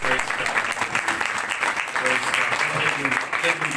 Praise God. Praise God. Hallelujah. Thank you.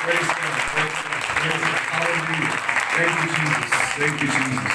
Praise God. Praise God. Praise God. Hallelujah. Thank you Jesus. Thank you Jesus.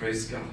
Praise God.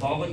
52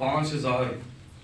5000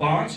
5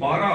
12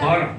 12।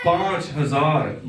5000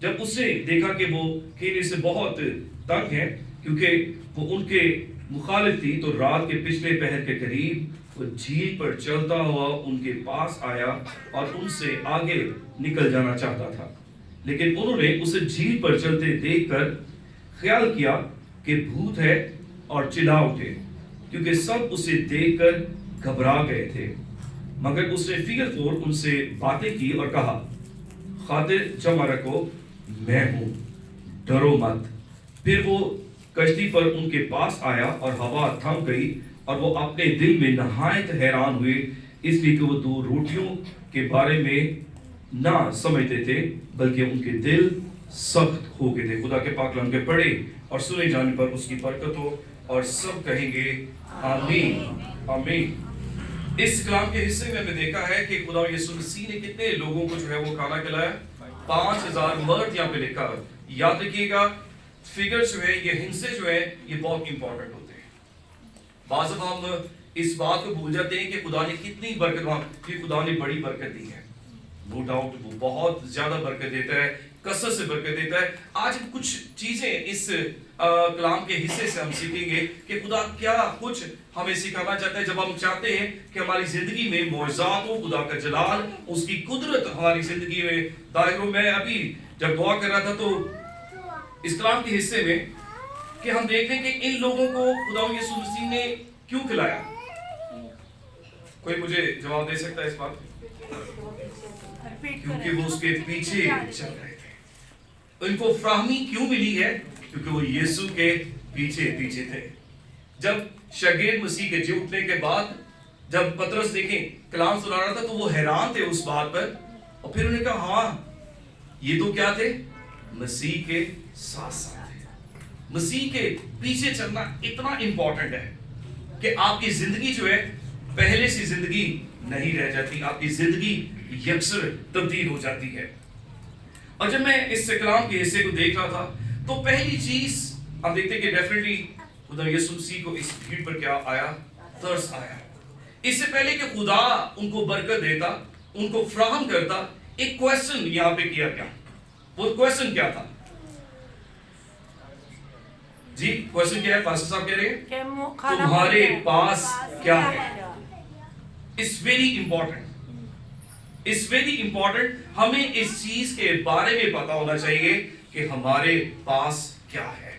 جب اس نے دیکھا کہ وہ کہنے سے بہت تنگ ہے کیونکہ وہ ان کے مخالف تھی، تو رات کے پچھلے پہر کے قریب وہ جھیل پر چلتا ہوا ان کے پاس آیا اور ان سے آگے نکل جانا چاہتا تھا، لیکن انہوں نے اسے جھیل پر چلتے دیکھ کر خیال کیا کہ بھوت ہے اور چلا اٹھے، کیونکہ سب اسے دیکھ کر گھبرا گئے تھے۔ مگر اس نے فکر فور ان سے باتیں کی اور کہا، خاطر جمع رکھو، میں ہوں، ڈرو مت۔ پھر وہ کشتی پر ان کے پاس آیا اور ہوا تھم گئی، اور وہ اپنے دل میں نہایت حیران ہوئے، اس لیے کہ وہ 2 روٹیوں کے بارے میں نہ سمجھتے تھے، بلکہ ان کے دل سخت ہو گئے تھے۔ خدا کے پاک کلام کے پڑھے اور سنے جانے پر اس کی برکت ہو، اور سب کہیں گے آمین آمین۔ اس کلام کے حصے میں ہم نے دیکھا ہے کہ خدا یسوع مسیح نے کتنے لوگوں کو جو ہے وہ کھانا کھلایا، 5000 مرد یہاں پہ لکھا ہے۔ یاد رکھیے گا فگر جو ہے، یہ ہندسے جو ہے، یہ بہت امپورٹنٹ ہوتے ہیں۔ بعض دفعہ ہم اس بات کو بھول جاتے ہیں کہ خدا نے کتنی برکت، وہاں کہ خدا نے بڑی برکت دی ہے، نو ڈاؤٹ وہ بہت زیادہ برکت دیتا ہے، کثرت سے برکت دیتا ہے۔ آج کچھ چیزیں اس کلام کے حصے سے ہم سیکھیں گے کہ خدا کیا کچھ ہمیں سکھانا چاہتا ہے جب ہم چاہتے ہیں کہ ہماری زندگی میں معجزات ہو، خدا کا جلال، اس کی قدرت ہماری زندگی میں ظاہر ہو۔ میں ابھی جب دعا کر رہا تھا تو اس کلام کے حصے میں کہ ہم دیکھ لیں کہ ان لوگوں کو خدا یسوع مسیح نے کیوں کھلایا۔ کوئی مجھے جواب دے سکتا ہے اس بات؟ کیونکہ وہ اس کے پیچھے چل رہے تھے۔ ان کو فراہمی کیوں ملی ہے؟ کیونکہ وہ یسوع کے پیچھے پیچھے تھے۔ جب شاگرد مسیح کے جی اٹھنے کے بعد جب پترس دیکھیں کلام سنا رہا تھا تو وہ حیران تھے اس بات پر، اور پھر انہوں نے کہا ہاں یہ تو کیا تھے؟ مسیح کے ساتھ ساتھ تھے۔ مسیح کے پیچھے چلنا اتنا امپورٹنٹ ہے کہ آپ کی زندگی جو ہے پہلے سی زندگی نہیں رہ جاتی، آپ کی زندگی یکسر تبدیل ہو جاتی ہے۔ اور جب میں اس کلام کے حصے کو دیکھ رہا تھا تو پہلی چیز ہم دیکھتے ہیں کہ ڈیفینیٹلی خدا یسوع مسیح کو اس بھیڑ پر کیا آیا؟ ترس آیا۔ اس سے پہلے کہ خدا ان کو برکت دیتا، ان کو فراہم کرتا، ایک کویسچن یہاں پہ کیا گیا۔ وہ کویسچن کیا تھا؟ جی کویسچن کیا ہے؟ فاسٹر صاحب کہہ رہے ہیں تمہارے پاس کیا ہے؟ It's very important. It's very important. ہمیں اس چیز کے بارے میں پتا ہونا چاہیے کہ ہمارے پاس کیا ہے۔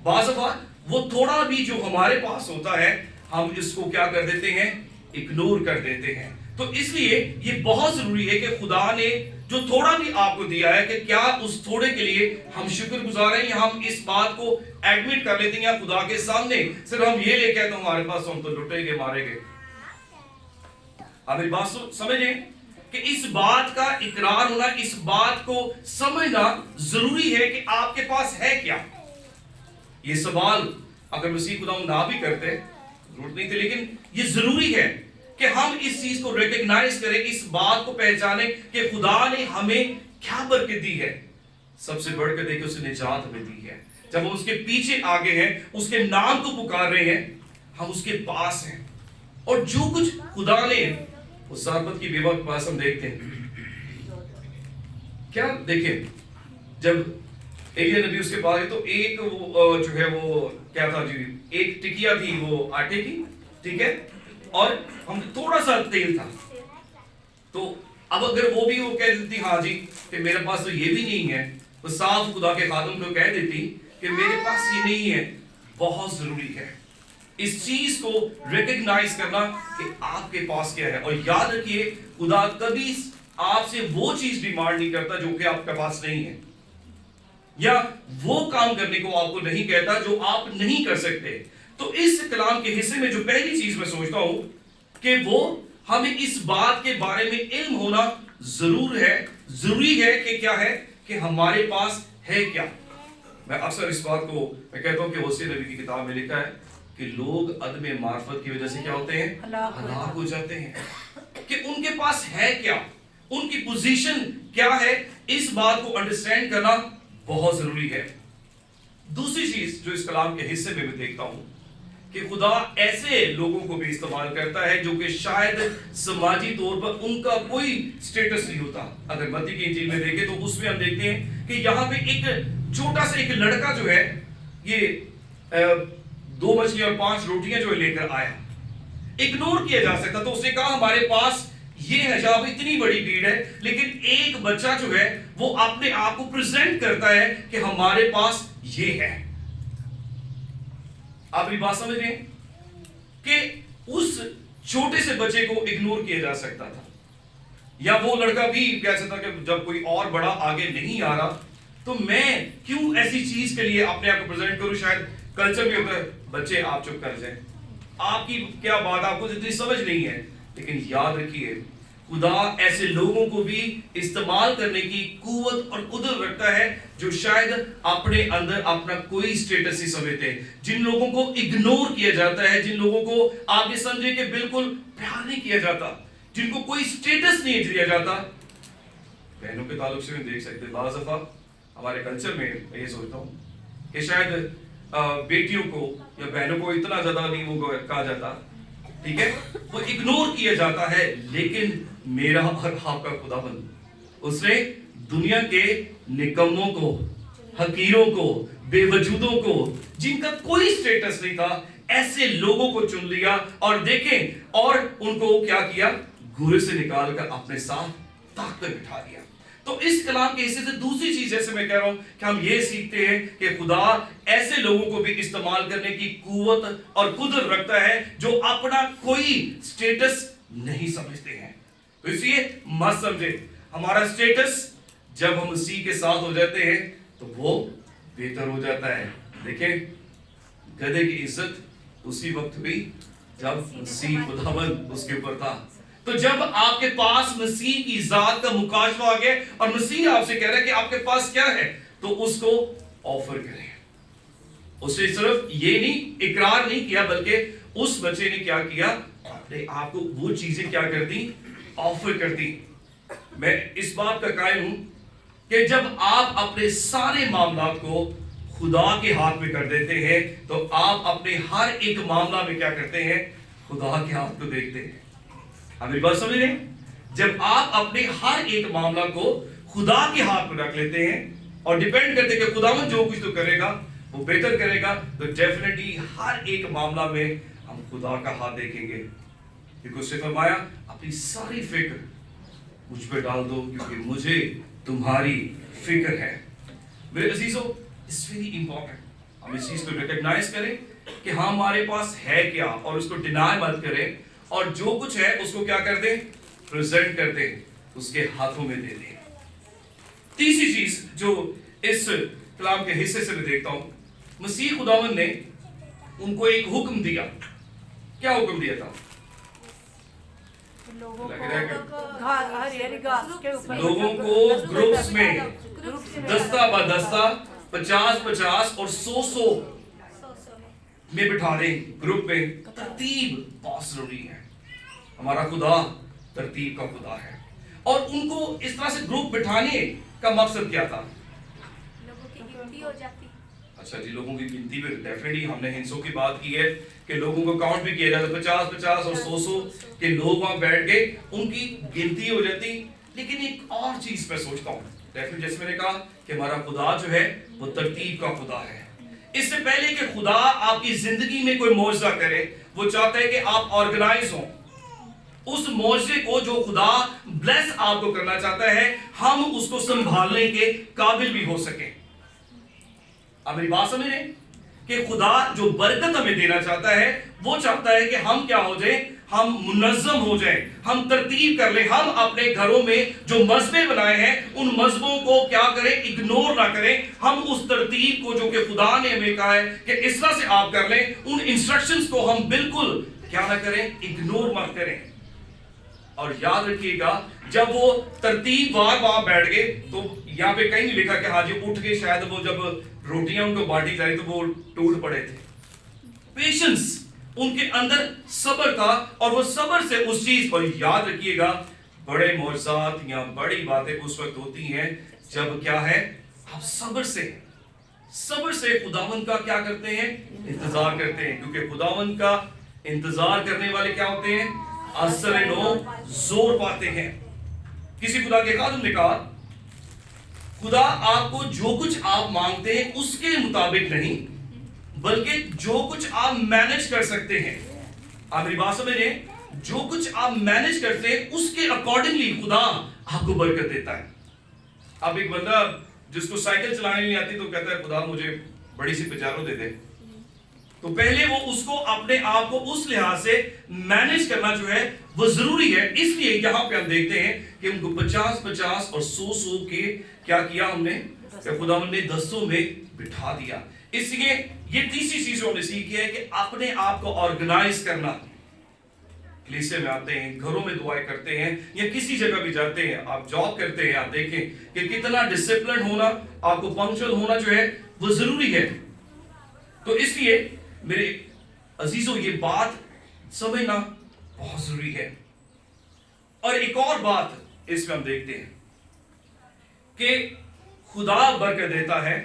بعض دفعہ وہ تھوڑا بھی جو ہمارے پاس ہوتا ہے ہم اس کو کیا کر دیتے ہیں؟ اگنور کر دیتے ہیں۔ تو اس لیے یہ بہت ضروری ہے کہ خدا نے جو تھوڑا بھی آپ کو دیا ہے کہ کیا اس تھوڑے کے لیے ہم شکر گزار ہیں، یا ہم اس بات کو ایڈمٹ کر لیتے ہیں یا خدا کے سامنے صرف ہم یہ لے کے تو ہمارے پاس ہم تو لٹے گے مارے گے۔ آپ میری بات سمجھیں کہ اس بات کا اقرار ہونا، اس بات کو سمجھنا ضروری ہے کہ آپ کے پاس ہے کیا۔ یہ سوال اگر مسیح خدا نہ بھی کرتے ضرورت نہیں تھی، لیکن یہ ضروری ہے کہ ہم اس چیز کو ریکگنائز کریں، اس بات کو پہچانیں کہ خدا نے ہمیں کیا برکت دی ہے۔ سب سے بڑھ کر دیکھیں اس نے نجات ہمیں دی ہے۔ جب ہم اس کے پیچھے آگے ہیں، اس کے نام کو پکار رہے ہیں، ہم اس کے پاس ہیں، اور جو کچھ خدا نے اس زارپت کی بیوہ کے پاس ہم دیکھتے ہیں کیا دیکھیں، جب ایلیا نبی اس کے پاس ہے تو ایک وہ جو ہے وہ کیا تھا جی، ایک ٹکیا تھی وہ آٹے کی، ٹھیک ہے، اور ہم تھوڑا سا تیل تھا، تو اب اگر وہ بھی وہ کہہ دیتی ہاں جی کہ میرے پاس تو یہ بھی نہیں ہے، وہ صاف خدا کے خادم کو کہہ دیتی کہ میرے پاس یہ نہیں ہے۔ بہت ضروری ہے اس چیز کو ریکگنائز کرنا کہ آپ کے پاس کیا ہے، اور یاد رکھیے خدا کبھی آپ سے وہ چیز ڈیمانڈ نہیں کرتا جو کہ آپ کے پاس نہیں ہے، یا وہ کام کرنے کو آپ کو نہیں کہتا جو آپ نہیں کر سکتے۔ تو اس کلام کے حصے میں جو پہلی چیز میں سوچتا ہوں کہ وہ ہمیں اس بات کے بارے میں علم ہونا ضروری ہے کہ کیا ہے کہ ہمارے پاس ہے کیا۔ میں اکثر اس بات کو میں کہتا ہوں کہ ہوسے نبی کی کتاب میں لکھا ہے کہ لوگ عدم معرفت کی وجہ سے کیا ہوتے ہیں؟ ہلاک ہو جاتے ہیں، کہ ان کے پاس ہے کیا، ان کی پوزیشن کیا ہے، اس بات کو انڈرسٹینڈ کرنا بہت ضروری ہے۔ دوسری چیز جو اس کلام کے حصے میں دیکھتا ہوں کہ خدا ایسے لوگوں کو بھی استعمال کرتا ہے جو کہ شاید سماجی طور پر ان کا کوئی سٹیٹس نہیں ہوتا. اگر متی کی انجیل میں دیکھیں تو اس میں ہم دیکھتے ہیں کہ یہاں پہ ایک چھوٹا سا ایک لڑکا جو ہے یہ 2 مچھلیاں اور 5 روٹیاں جو لے کر آیا. اگنور کیا جا سکتا تو اس نے کہا ہمارے پاس یہ ہے جہاں اتنی بڑی بھیڑ ہے لیکن ایک بچہ جو ہے وہ اپنے آپ کو پریزنٹ کرتا ہے کہ ہمارے پاس یہ ہے. آپ یہ بات سمجھ رہے ہیں کہ اس چھوٹے سے بچے کو اگنور کیا جا سکتا تھا, یا وہ لڑکا بھی کہہ سکتا کہ جب کوئی اور بڑا آگے نہیں آ رہا تو میں کیوں ایسی چیز کے لیے اپنے آپ کو پریزنٹ کروں. شاید کلچر بھی ہوتا ہے بچے آپ چپ کر جائیں, آپ کی کیا بات آپ کو اتنی سمجھ نہیں ہے. لیکن یاد رکھیے خدا ایسے لوگوں کو بھی استعمال کرنے کی قوت اور قدرت رکھتا ہے جو شاید اپنے اندر اپنا کوئی سٹیٹس نہیں سمجھتے, جن لوگوں کو اگنور کیا جاتا ہے, جن لوگوں کو آپ یہ سمجھے کہ بالکل پیار نہیں کیا جاتا, جن کو کوئی سٹیٹس نہیں دیا جاتا. بہنوں کے تعلق سے دیکھ سکتے بعض دفعہ ہمارے کلچر میں یہ سوچتا ہوں کہ شاید بیٹیوں کو یا بہنوں کو اتنا زیادہ نہیں وہ کہا جاتا, ٹھیک ہے, وہ اگنور کیا جاتا ہے. لیکن میرا اور آپ کا خداوند اس نے دنیا کے نکموں کو, حقیروں کو, بے وجودوں کو, جن کا کوئی سٹیٹس نہیں تھا, ایسے لوگوں کو چن لیا اور دیکھیں اور ان کو کیا کیا, گورے سے نکال کر اپنے ساتھ تاخت پر بٹھا دیا. تو اس کلام کے حصے سے دوسری چیز جیسے میں کہہ رہا ہوں کہ ہم یہ سیکھتے ہیں کہ خدا ایسے لوگوں کو بھی استعمال کرنے کی قوت اور قدرت رکھتا ہے جو اپنا کوئی سٹیٹس نہیں سمجھتے ہیں. تو اس لیے مت سمجھے ہمارا سٹیٹس جب ہم مسیح کے ساتھ ہو جاتے ہیں تو وہ بہتر ہو جاتا ہے. دیکھیں گدھے کی عزت اسی وقت ہوئی جب مسیح خداوند اس کے اوپر تھا. تو جب آپ کے پاس مسیح کی ذات کا مکاشفہ آ گیا اور مسیح آپ سے کہہ رہا ہے کہ آپ کے پاس کیا ہے تو اس کو آفر کریں. اس نے صرف یہ نہیں اقرار نہیں کیا بلکہ اس بچے نے کیا کیا, اپنے آپ کو وہ چیزیں کیا کرتی, آفر کرتی. میں اس بات کا قائل ہوں کہ جب آپ اپنے سارے معاملات کو خدا کے ہاتھ میں کر دیتے ہیں تو آپ اپنے ہر ایک معاملہ میں کیا کرتے ہیں, خدا کے ہاتھ کو دیکھتے ہیں. آپ میری بات سمجھ رہے ہیں, جب آپ اپنے ہر ایک معاملہ کو خدا کے ہاتھ میں رکھ لیتے ہیں اور ڈیپینڈ کرتے ہیں کہ خداوند جو کچھ تو کرے گا وہ بہتر کرے گا, تو ڈیفینیٹلی ہر ایک معاملہ میں ہم خدا کا ہاتھ دیکھیں گے. کیونکہ اس نے فرمایا اپنی ساری فکر مجھ پہ ڈال دو کیونکہ مجھے تمہاری فکر ہے. میرے عزیزو it's very important ہم اس چیز کو ریکگنائز کریں کہ ہمارے پاس ہے کیا اور اس کو ڈینائی مت کریں, اور جو کچھ ہے اس کو کیا کر دیں, پریزنٹ کر دیں, اس کے ہاتھوں میں دے دیں. تیسری چیز جو اس کلام کے حصے سے میں دیکھتا ہوں, مسیح خداوند نے ان کو ایک حکم دیا. کیا حکم دیا تھا؟ لوگوں کو گروپس میں دستہ با دستہ 50-50 اور 100 میں بٹھا دیں. گروپ میں ترتیب بہت ضروری ہے. ہمارا خدا ترتیب کا خدا ہے, اور ان کو اس طرح سے گروپ بٹھانے کا مقصد کیا تھا؟ لوگوں کی گنتی ہو جاتی. اچھا جی, لوگوں کی گنتی میں ڈیفینیٹلی ہم نے ہنسوں کی بات کی ہے کہ لوگوں کو کاؤنٹ بھی کیا جاتا, 50-50 اور 100 کے لوگ وہاں بیٹھ گئے, ان کی گنتی ہو جاتی. لیکن ایک اور چیز میں سوچتا ہوں, ڈیفینیٹلی جیسے میں نے کہا کہ ہمارا خدا جو ہے وہ ترتیب کا خدا ہے. اس سے پہلے کہ خدا آپ کی زندگی میں کوئی معجزہ کرے, وہ چاہتا ہے کہ آپ آرگنائز ہوں. اس معجزے کو جو خدا بلیس آپ کو کرنا چاہتا ہے, ہم اس کو سنبھالنے کے قابل بھی ہو سکیں. آپ میری بات سمجھ رہے ہیں کہ خدا جو برکت ہمیں دینا چاہتا ہے وہ چاہتا ہے کہ ہم کیا ہو جائیں, ہم منظم ہو جائیں, ہم ترتیب کر لیں. ہم اپنے گھروں میں جو مذہبیں بنائے ہیں ان مذہبوں کو کیا کریں, اگنور نہ کریں. ہم اس ترتیب کو جو کہ خدا نے ہمیں کہا ہے کہ اس طرح سے آپ کر لیں, ان انسٹرکشنز کو ہم بالکل کیا نہ کریں, اگنور مت کریں. اور یاد رکھیے گا جب وہ ترتیب وار وہاں بیٹھ گئے تو یہاں پہ کہیں نہیں لکھا کہ حاجی اٹھ کے شاید وہ جب روٹیاں ان کو بانٹی جا رہی تو وہ ٹوٹ پڑے تھے. پیشنس ان کے اندر صبر تھا, اور وہ صبر سے اس چیز پر, یاد رکھیے گا بڑے معجزات یا بڑی باتیں اس وقت ہوتی ہیں جب کیا ہے, آپ صبر سے صبر سے خداوند کا کیا کرتے ہیں؟ انتظار کرتے ہیں، کیونکہ خداوند کا انتظار کرنے والے کیا ہوتے ہیں؟ اثر نو زور پاتے ہیں۔ کسی خدا کے خادم نے کہا خدا آپ کو جو کچھ آپ مانگتے ہیں اس کے مطابق نہیں بلکہ جو کچھ آپ مینج کر سکتے ہیں، آپ میری بات سمجھ رہے ہیں، جو کچھ آپ مینج کرتے ہیں اس کے اکارڈنگلی خدا آپ کو برکت دیتا ہے۔ اب ایک بندہ جس کو سائیکل چلانے نہیں آتی تو کہتا ہے خدا مجھے بڑی سی پجارو دے دے، تو پہلے وہ اس کو اپنے آپ کو اس لحاظ سے مینج کرنا جو ہے وہ ضروری ہے۔ اس لیے یہاں پہ ہم دیکھتے ہیں کہ ان کو 50 اور 100 کے کیا کیا ہم نے، کہ خدا نے دستوں میں بٹھا دیا۔ اس لیے یہ تیسری چیز ہم نے سیکھی ہے کہ اپنے آپ کو آرگنائز کرنا۔ کلیسے میں آتے ہیں، گھروں میں دعائیں کرتے ہیں یا کسی جگہ بھی جاتے ہیں، آپ جاب کرتے ہیں، آپ دیکھیں کہ کتنا ڈسپلن ہونا، آپ کو پنکچوئل ہونا جو ہے وہ ضروری ہے۔ تو اس لیے میرے عزیزوں یہ بات سمجھنا بہت ضروری ہے۔ اور ایک اور بات اس میں ہم دیکھتے ہیں کہ خدا برکت دیتا ہے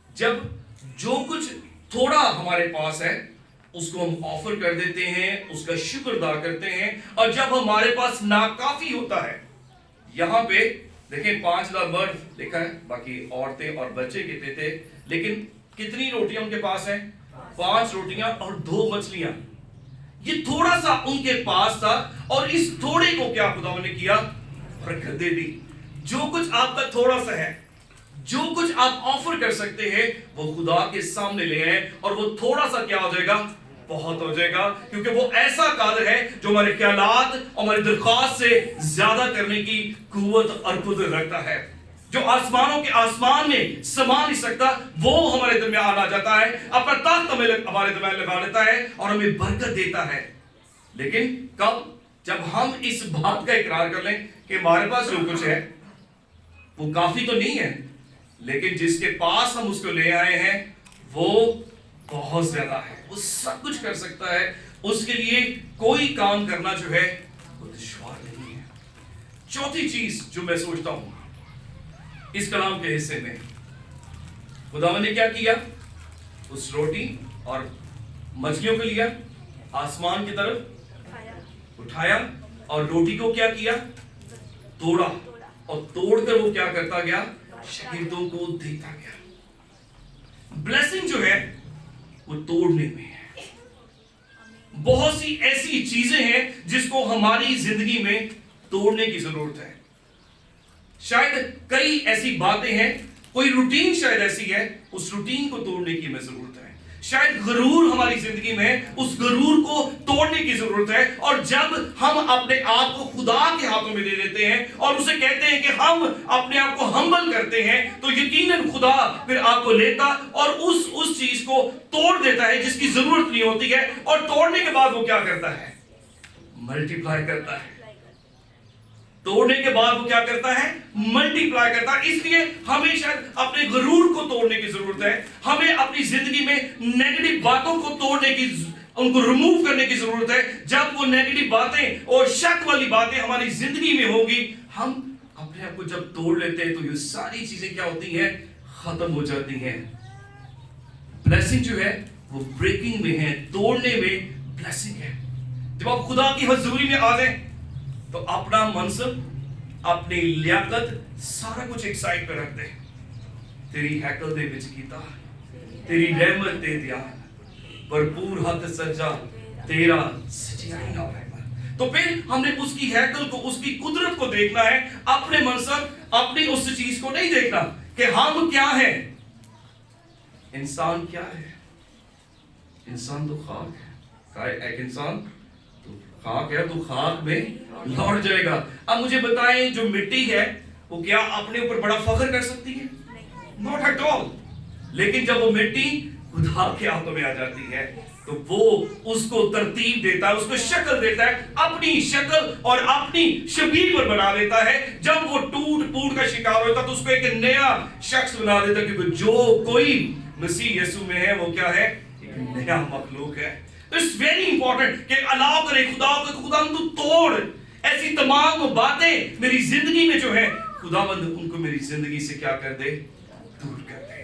جب جو کچھ تھوڑا ہمارے پاس ہے اس کو ہم آفر کر دیتے ہیں، اس کا شکر ادا کرتے ہیں، اور جب ہمارے پاس ناکافی ہوتا ہے، یہاں پہ دیکھیں 5,000 مرد لکھا ہے، باقی عورتیں اور بچے کتنے تھے، لیکن کتنی روٹیاں ان کے پاس ہیں؟ 5 روٹیاں اور 2 مچھلیاں۔ یہ تھوڑا سا ان کے پاس تھا اور اس تھوڑے کو کیا خدا نے کیا؟ برکت دے دی۔ جو کچھ آپ کا تھوڑا سا ہے، جو کچھ آپ آفر کر سکتے ہیں وہ خدا کے سامنے لے آئیں، اور وہ تھوڑا سا کیا ہو جائے گا؟ بہت ہو جائے گا، کیونکہ وہ ایسا قادر ہے جو ہمارے خیالات اور ہماری درخواست سے زیادہ کرنے کی قوت اور قدرت رکھتا ہے۔ جو آسمانوں کے آسمان میں سما نہیں سکتا وہ ہمارے درمیان آ جاتا ہے، اپنا طاقت ہمارے درمیان لگا لیتا ہے اور ہمیں برکت دیتا ہے۔ لیکن کب؟ جب ہم اس بات کا اقرار کر لیں کہ ہمارے پاس جو کچھ ہے وہ کافی تو نہیں ہے، لیکن جس کے پاس ہم اس کو لے آئے ہیں وہ بہت زیادہ ہے، وہ سب کچھ کر سکتا ہے، اس کے لیے کوئی کام کرنا جو ہے وہ دشوار نہیں ہے۔ چوتھی چیز جو میں سوچتا ہوں اس کلام کے حصے میں، خدا نے کیا کیا؟ اس روٹی اور مچھلیوں کو لیا، آسمان کی طرف اٹھایا، اور روٹی کو کیا کیا؟ توڑا، اور توڑ کر وہ کیا کرتا گیا؟ شاگردوں کو دیتا گیا۔ بلیسنگ جو ہے وہ توڑنے میں ہے۔ بہت سی ایسی چیزیں ہیں جس کو ہماری زندگی میں توڑنے کی ضرورت ہے۔ شاید کئی ایسی باتیں ہیں، کوئی روٹین شاید ایسی ہے، اس روٹین کو توڑنے کی ہمیں ضرورت ہے۔ شاید غرور ہماری زندگی میں، اس غرور کو توڑنے کی ضرورت ہے۔ اور جب ہم اپنے آپ کو خدا کے ہاتھوں میں دے دیتے ہیں اور اسے کہتے ہیں کہ ہم اپنے آپ کو ہمبل کرتے ہیں، تو یقیناً خدا پھر آپ کو لیتا اور اس چیز کو توڑ دیتا ہے جس کی ضرورت نہیں ہوتی ہے، اور توڑنے کے بعد وہ کیا کرتا ہے؟ ملٹیپلائی کرتا ہے۔ توڑنے کے بعد وہ کیا کرتا ہے؟ ملٹی پلائی کرتا ہے۔ اس لیے ہمیشہ اپنے غرور کو توڑنے کی ضرورت ہے، ہمیں اپنی زندگی میں نیگیٹو باتوں کو توڑنے کی، ان کو ریموو کرنے کی ضرورت ہے۔ جب وہ نیگیٹو باتیں اور شک والی باتیں ہماری زندگی میں ہوگی، ہم اپنے آپ کو جب توڑ لیتے ہیں تو یہ ساری چیزیں کیا ہوتی ہیں؟ ختم ہو جاتی ہیں۔ بلیسنگ جو ہے وہ بریکنگ میں ہے، توڑنے میں بلیسنگ ہے۔ جب آپ خدا کی حضوری میں آ جائیں تو اپنا منصب، اپنی لیاقت، سارا کچھ ایک سائڈ پہ رکھ دے۔ تیری ہیکل دے وچ کیتا، تیری رحمت دے دیا، بھرپور ہاتھ سجا تیرا سچائی نہ رحمت۔ تو پھر ہم نے اس کی ہیکل کو، اس کی قدرت کو دیکھنا ہے، اپنے منصب، اپنی اس چیز کو نہیں دیکھنا کہ ہم کیا ہیں۔ انسان کیا ہے؟ انسان تو خاک ہے۔ ایک انسان خاک ہے تو خاک میں لوٹ جائے گا۔ اب مجھے بتائیں جو مٹی ہے وہ کیا اپنے اوپر بڑا فخر کر سکتی ہے؟ Not at all۔ لیکن جب وہ مٹی خدا کے ہاتھوں میں آ جاتی ہے تو وہ اس کو ترتیب دیتا ہے، اس کو شکل دیتا ہے، اپنی شکل اور اپنی شبیہ پر بنا دیتا ہے۔ جب وہ ٹوٹ پھوٹ کا شکار ہوتا تو اس کو ایک نیا شخص بنا دیتا ہے، کیونکہ جو کوئی مسیح یسوع میں ہے وہ کیا ہے؟ ایک نیا مخلوق ہے۔ It's very important کہ الاؤ کرے خدا کو، خدا تو توڑ ایسی تمام باتیں میری زندگی میں جو ہے، خدا بند ان کو میری زندگی سے کیا کر دے؟ دور کر دے۔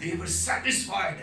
they were satisfied।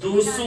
200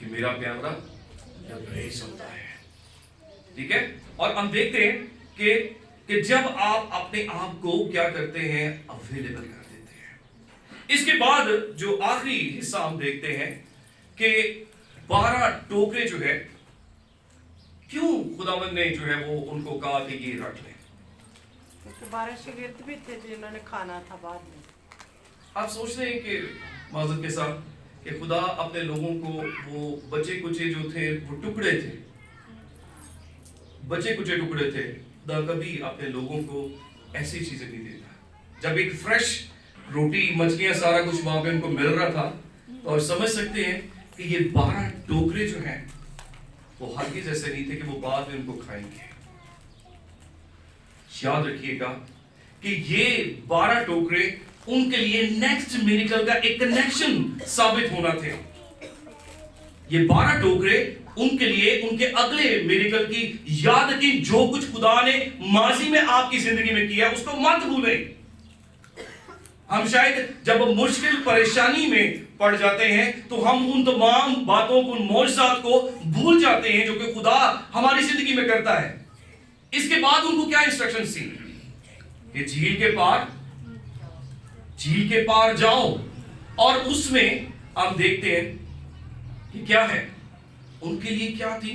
کہ میرا پیارا پریز ہوتا ہے. ٹھیک ہے. اور ہم دیکھتے ہیں کہ جب آپ اپنے آپ کو کیا کرتے ہیں اویلیبل کر دیتے ہیں. اس کے بعد جو آخری حصہ ہم دیکھتے ہیں کہ 12 ٹوکرے جو ہے کیوں خداوند نے جو ہے وہ ان کو کہا کہ یہ رکھ لیں. 12 شاگرد بھی تھے جنہوں نے کھانا تھا بعد میں. آپ سوچ رہے ہیں کہ معذرت کے ساتھ کہ خدا اپنے لوگوں کو وہ بچے کچے جو تھے وہ ٹکڑے تھے، بچے کچے ٹکڑے تھے. خدا کبھی اپنے لوگوں کو ایسی چیزیں نہیں دیتا. جب ایک فریش روٹی مچھلیاں سارا کچھ وہاں پہ ان کو مل رہا تھا تو آپ سمجھ سکتے ہیں کہ یہ 12 ٹوکرے جو ہیں وہ ہرگز ایسے نہیں تھے کہ وہ بعد میں ان کو کھائیں گے. یاد رکھیے گا کہ یہ 12 ٹوکرے ان کے لیے نیکسٹ میریکل کا ایک کنیکشن ثابت ہونا تھے. یہ 12 ٹوکرے ان کے لیے ان کے اگلے میریکل کی یاد کی جو کچھ خدا نے ماضی میں آپ کی زندگی میں کیا اس کو مت بھولیں. ہم شاید جب مشکل پریشانی میں پڑ جاتے ہیں تو ہم ان تمام باتوں کو، ان معجزات کو بھول جاتے ہیں جو کہ خدا ہماری زندگی میں کرتا ہے. اس کے بعد ان کو کیا انسٹرکشن تھی کہ جھیل کے پار جاؤ. اور اس میں ہم دیکھتے ہیں کہ کیا ہے ان کے لیے کیا تھی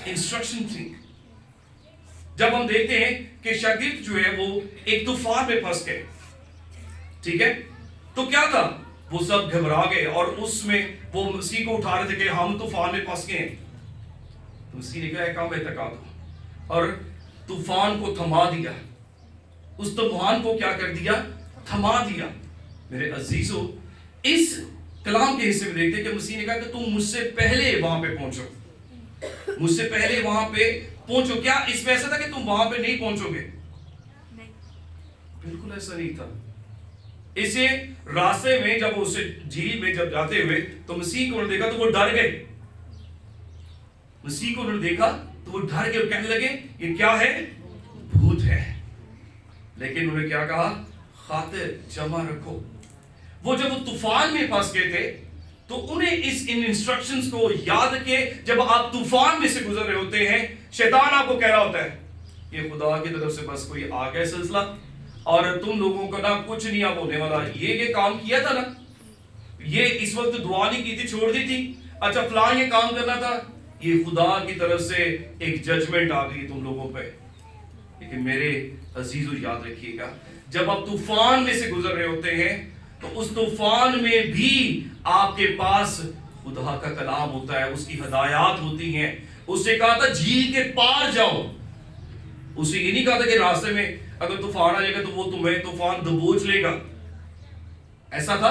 انسٹرکشن تھی. جب ہم دیکھتے ہیں کہ شاگرد جو ہے وہ ایک طوفان میں پھنس گئے. ٹھیک ہے. تو کیا تھا وہ سب گھبرا گئے اور اس میں وہ مسیح کو اٹھا رہے تھے کہ ہم طوفان میں پھنس گئے ہیں. تو مسیح نے کہا ایک کام اعتقاد ہو اور طوفان کو تھما دیا. اس طوفان کو کیا کر دیا؟ تھما دیا. میرے عزیزو اس کلام کے حصے میں دیکھتے ہیں کہ مسیح نے کہا کہ تم مجھ سے پہلے وہاں پہ پہنچو، مجھ سے پہلے وہاں پہ پہنچو. کیا اس میں ایسا تھا کہ تم وہاں پہ نہیں پہنچو گے؟ بالکل ایسا نہیں تھا. اسے راستے میں جب اسے جھیل میں جب جاتے ہوئے تو مسیح کو انہوں نے دیکھا تو وہ ڈر گئے. مسیح کو انہوں نے دیکھا تو وہ ڈر گئے اور کہنے لگے یہ کیا ہے؟ بھوت ہے. لیکن انہوں نے کیا کہا؟ خاطر جمع رکھو. وہ جب وہ طوفان میں پھنس گئے تھے تو انہیں ان انسٹرکشنز کو یاد کے جب آپ طوفان میں سے گزر رہے ہوتے ہیں شیطان آپ کو کہہ رہا ہوتا ہے یہ خدا کی طرف سے بس کوئی آ گیا سلسلہ اور تم لوگوں کا نا کچھ نہیں اب ہونے والا. یہ کام کیا تھا نا، یہ اس وقت دعا نہیں کی تھی، چھوڑ دی تھی، اچھا فلاں یہ کام کرنا تھا. یہ خدا کی طرف سے ایک ججمنٹ آ گئی تم لوگوں پہ. لیکن میرے عزیزو یاد رکھیے گا جب آپ طوفان میں سے گزر رہے ہوتے ہیں تو اس طوفان میں بھی آپ کے پاس خدا کا کلام ہوتا ہے، اس کی ہدایات ہوتی ہیں. اسے کہا تھا جھیل کے پار جاؤ. اسے یہ نہیں کہا تھا کہ راستے میں اگر طوفان آ جائے گا تو وہ تمہیں طوفان دبوچ لے گا. ایسا تھا؟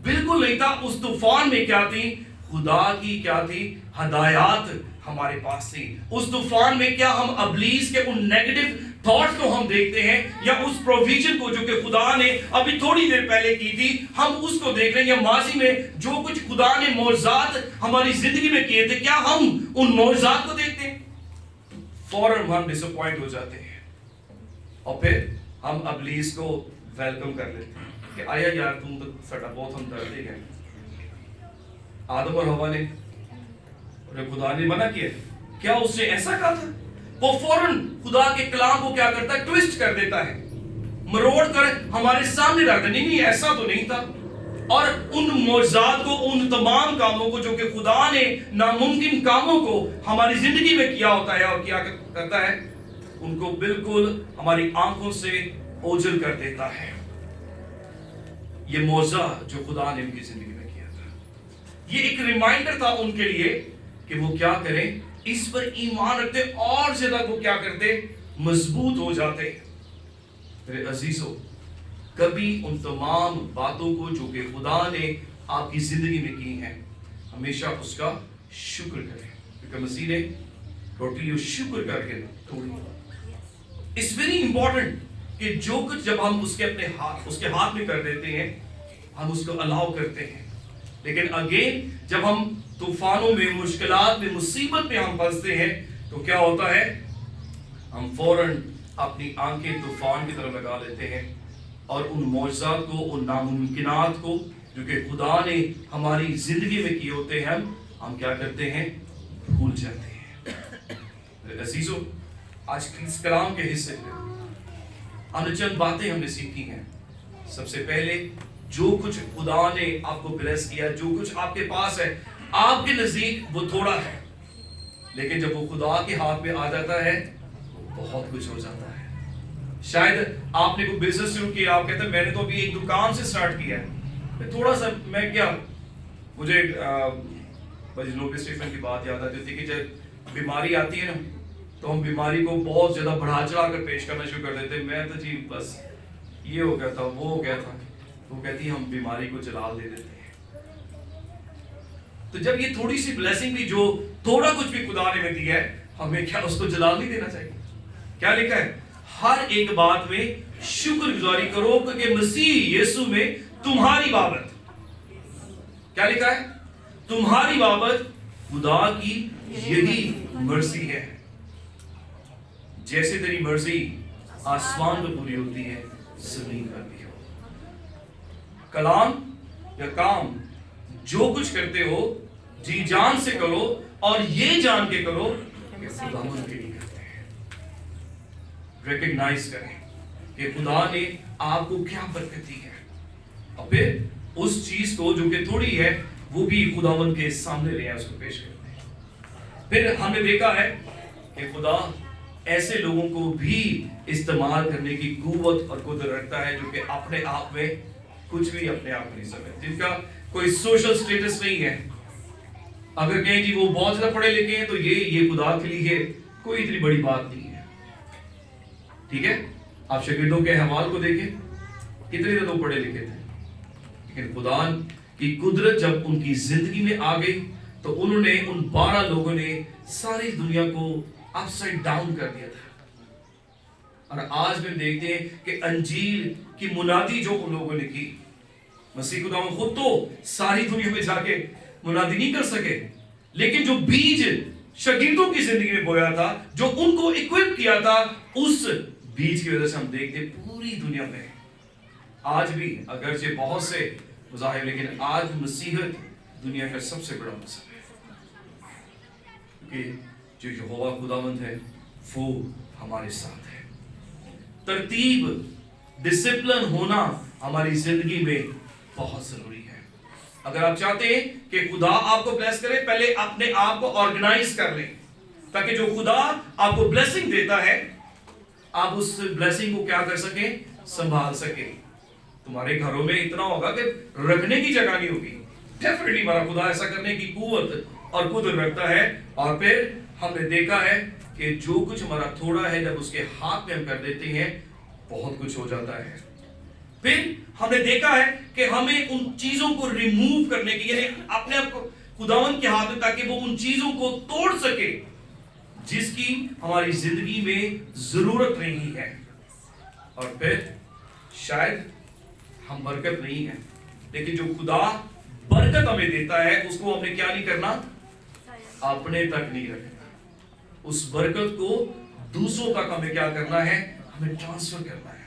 بالکل نہیں تھا. اس طوفان میں کیا تھی؟ خدا کی کیا تھی؟ ہدایات ہمارے پاس تھی. اس طوفان میں کیا ہم ابلیس کے ان نیگیٹو تھاٹس کو ہم دیکھتے ہیں یا اس پروویژن کو جو کہ خدا نے ابھی تھوڑی دیر پہلے کی تھی ہم اس کو دیکھ رہے ہیں. یا ماضی میں جو کچھ خدا نے معجزات ہماری زندگی میں کیے تھے کیا ہم ان معجزات کو دیکھتے ہیں؟ فوراً ہم ڈس اپوائنٹ ہو جاتے ہیں اور پھر ہم ابلیس کو ویلکم کر لیتے ہیں کہ آیا یار تم تو سٹا بہت ہم ڈرتے ہیں. آدم اور حوا نے خدا نے منع کیا، کیا اس نے ایسا کہا تھا؟ وہ فوراً خدا کے کلام کو کیا کرتا ہے؟ ٹویسٹ کر دیتا ہے، مروڑ کر ہمارے سامنے رکھ دیتا. نہیں ایسا تو نہیں تھا. اور ان معجزات کو، ان تمام کاموں کو جو کہ خدا نے ناممکن کاموں کو ہماری زندگی میں کیا ہوتا ہے اور کیا کرتا ہے ان کو بالکل ہماری آنکھوں سے اوجھل کر دیتا ہے. یہ معجزہ جو خدا نے ان کی زندگی میں کیا تھا یہ ایک ریمائنڈر تھا ان کے لیے کہ وہ کیا کریں، اس پر ایمان رکھتے اور زیادہ وہ کیا کرتے؟ مضبوط ہو جاتے. میرے عزیزو کبھی ان تمام باتوں کو جو کہ خدا نے آپ کی زندگی میں کی ہیں ہمیشہ اس کا شکر کریں، کیونکہ مسیح نے روٹی شکر کر کے توڑی. It's very important کہ جو کچھ جب ہم اس کے ہاتھ میں کر دیتے ہیں ہم اس کو الاؤ کرتے ہیں. لیکن اگین جب ہم طوفانوں میں، مشکلات میں، مصیبت میں ہم پھنستے ہیں تو کیا ہوتا ہے؟ ہم فوراً اپنی آنکھیں طوفان کی طرف لگا لیتے ہیں اور ان معجزات کو، ان ناممکنات کو جو کہ خدا نے ہماری زندگی میں کیے ہوتے ہیں ہم کیا کرتے ہیں؟ بھول جاتے ہیں۔ میرے عزیزو، آج اس کلام کے حصے میں ہم نے چند باتیں ہم نے سیکھی ہیں۔ سب سے پہلے جو کچھ خدا نے آپ کو بلیس کیا، جو کچھ آپ کے پاس ہے، آپ کے نزدیک وہ تھوڑا ہے، لیکن جب وہ خدا کے ہاتھ میں آ جاتا ہے بہت کچھ ہو جاتا ہے۔ شاید آپ نے کوئی بزنس شروع کیا، آپ کہتے ہیں میں نے تو ابھی ایک دکان سے سٹارٹ کیا ہے، تھوڑا سا میں کیا، مجھے لوگ اسٹیفن کی بات یاد آتی تھی کہ جب بیماری آتی ہے نا تو ہم بیماری کو بہت زیادہ بڑھا چڑھا کر پیش کرنا شروع کر دیتے ہیں۔ میں تو جی بس یہ ہو گیا تھا، وہ ہو گیا تھا، وہ کہتی ہم بیماری کو جلال دے دیتے ہیں۔ تو جب یہ تھوڑی سی بلیسنگ بھی، جو تھوڑا کچھ بھی خدا نے ہمیں دیا ہے، ہمیں کیا اس کو جلال نہیں دینا چاہیے؟ کیا لکھا ہے؟ ہر ایک بات میں شکر گزاری کرو کیونکہ مسیح یسوع میں تمہاری بابت، کیا لکھا ہے؟ تمہاری بابت خدا کی یہی مرضی ہے، جیسے تیری مرضی آسمان میں پوری ہوتی ہے زمین پر بھی ہو۔ کلام یا کام جو کچھ کرتے ہو جی جان سے کرو اور یہ جان کے کرو کہ خداوند کے لیے کرتے ہیں۔ ریکگنائز کریں کہ خدا نے آپ کو کیا برکت دی ہے، اور پھر اس چیز کو جو کہ تھوڑی ہے وہ بھی خداوند کے سامنے لے آئے، اس کو پیش کرتے ہیں۔ پھر ہم نے دیکھا ہے کہ خدا ایسے لوگوں کو بھی استعمال کرنے کی قوت اور قدرت رکھتا ہے جو کہ اپنے آپ میں کچھ بھی اپنے آپ میں نہیں سمجھتے، جن کا کوئی سوشل سٹیٹس نہیں ہے۔ اگر کہیں جی وہ بہت زیادہ پڑھے لکھے ہیں تو یہ خدا کے لیے کوئی اتنی بڑی بات نہیں ہے، ٹھیک ہے؟ آپ شاگردوں کے احوال کو دیکھیں، کتنے زیادہ پڑھے لکھے تھے، لیکن خدا کی قدرت جب ان کی زندگی میں آ گئی تو انہوں نے، ان 12 لوگوں نے ساری دنیا کو اپ سائڈ ڈاؤن کر دیا تھا۔ اور آج میں دیکھتے ہیں کہ انجیل کی منادی جو ان لوگوں نے کی، مسیح خدا خود تو ساری دنیا میں جا کے منادی نہیں کر سکے، لیکن جو بیج شاگردوں کی زندگی میں بویا تھا، جو ان کو اکوپ کیا تھا، اس بیج کی وجہ سے ہم دیکھتے ہیں پوری دنیا میں آج بھی، اگرچہ بہت سے مذاہب، لیکن آج مسیحیت دنیا کا سب سے بڑا مذہب ہے، کیونکہ جو یہوہ خداوند ہے وہ ہمارے ساتھ ہے۔ ترتیب، ڈسپلن ہونا ہماری زندگی میں بہت ضروری ہے۔ اگر آپ چاہتے ہیں کہ خدا آپ کو بلیس کرے، پہلے اپنے آپ کو آرگنائز کر لیں تاکہ جو خدا آپ کو بلیسنگ دیتا ہے آپ اس بلیسنگ کو کیا کر سکیں؟ سنبھال سکیں۔ تمہارے گھروں میں اتنا ہوگا کہ رکھنے کی جگہ نہیں ہوگی، ڈیفینیٹلی ہمارا خدا ایسا کرنے کی قوت اور قدرت رکھتا ہے۔ اور پھر ہم نے دیکھا ہے کہ جو کچھ ہمارا تھوڑا ہے جب اس کے ہاتھ میں ہم کر دیتے ہیں بہت کچھ ہو جاتا ہے۔ پھر ہم نے دیکھا ہے کہ ہمیں ان چیزوں کو ریموو کرنے کی، یعنی اپنے آپ کو خداوند کے ہاتھ میں، تاکہ وہ ان چیزوں کو توڑ سکے جس کی ہماری زندگی میں ضرورت نہیں ہے۔ اور پھر شاید ہم برکت نہیں ہے، لیکن جو خدا برکت ہمیں دیتا ہے اس کو ہم نے کیا نہیں کرنا؟ اپنے تک نہیں رکھنا۔ اس برکت کو دوسروں تک ہمیں کیا کرنا ہے؟ ہمیں ٹرانسفر کرنا ہے۔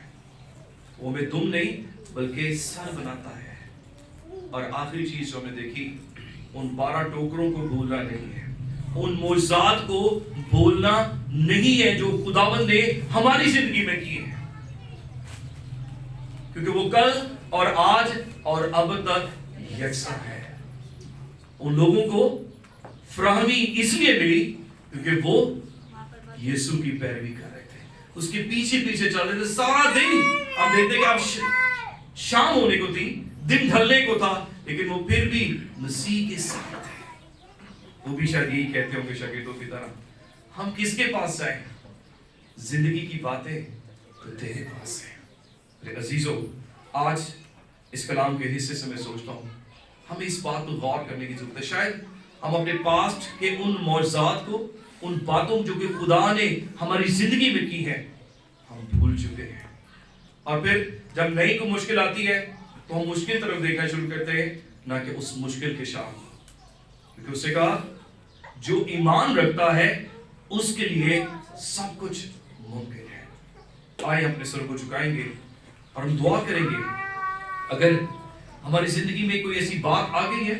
وہ ہمیں دم نہیں بلکہ سر بناتا ہے۔ اور آخری چیز جو ہم نے دیکھی، ان 12 ٹوکروں کو بھولنا نہیں ہے، ان معجزات کو بھولنا نہیں ہے جو خداوند نے ہماری زندگی میں کیے ہیں، کیونکہ وہ کل اور آج اور اب تک یکساں ہے۔ ان لوگوں کو فراہمی اس لیے ملی کیونکہ وہ یسوع کی پیروی کر رہے تھے، اس کے پیچھے پیچھے چل رہے تھے سارا دن۔ ہم دیکھتے ہیں کہ اب شام ہونے کو تھی، دن ڈھلنے کو تھا، لیکن وہ پھر بھی مسیح کے ساتھ تھے۔ وہ بھی شاید یہی کہتے ہوں گے شاگردوں کی طرح، ہم کس کے پاس جائیں؟ زندگی کی باتیں تو تیرے پاس ہیں۔ میرے عزیزو، آج اس کلام کے حصے سے میں سوچتا ہوں ہمیں اس بات کو غور کرنے کی ضرورت ہے۔ شاید ہم اپنے پاسٹ کے ان معجزات کو، ان باتوں جو کہ خدا نے ہماری زندگی میں کی ہے، ہم بھول چکے ہیں۔ اور پھر جب نئی کوئی مشکل آتی ہے تو ہم مشکل طرف دیکھنا شروع کرتے ہیں، نہ کہ اس مشکل کے شام، کیونکہ اس سے کہا جو ایمان رکھتا ہے اس کے لیے سب کچھ ممکن ہے۔ آئے اپنے سر کو جھکائیں گے اور ہم دعا کریں گے۔ اگر ہماری زندگی میں کوئی ایسی بات آ گئی ہے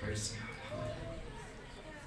Praise God।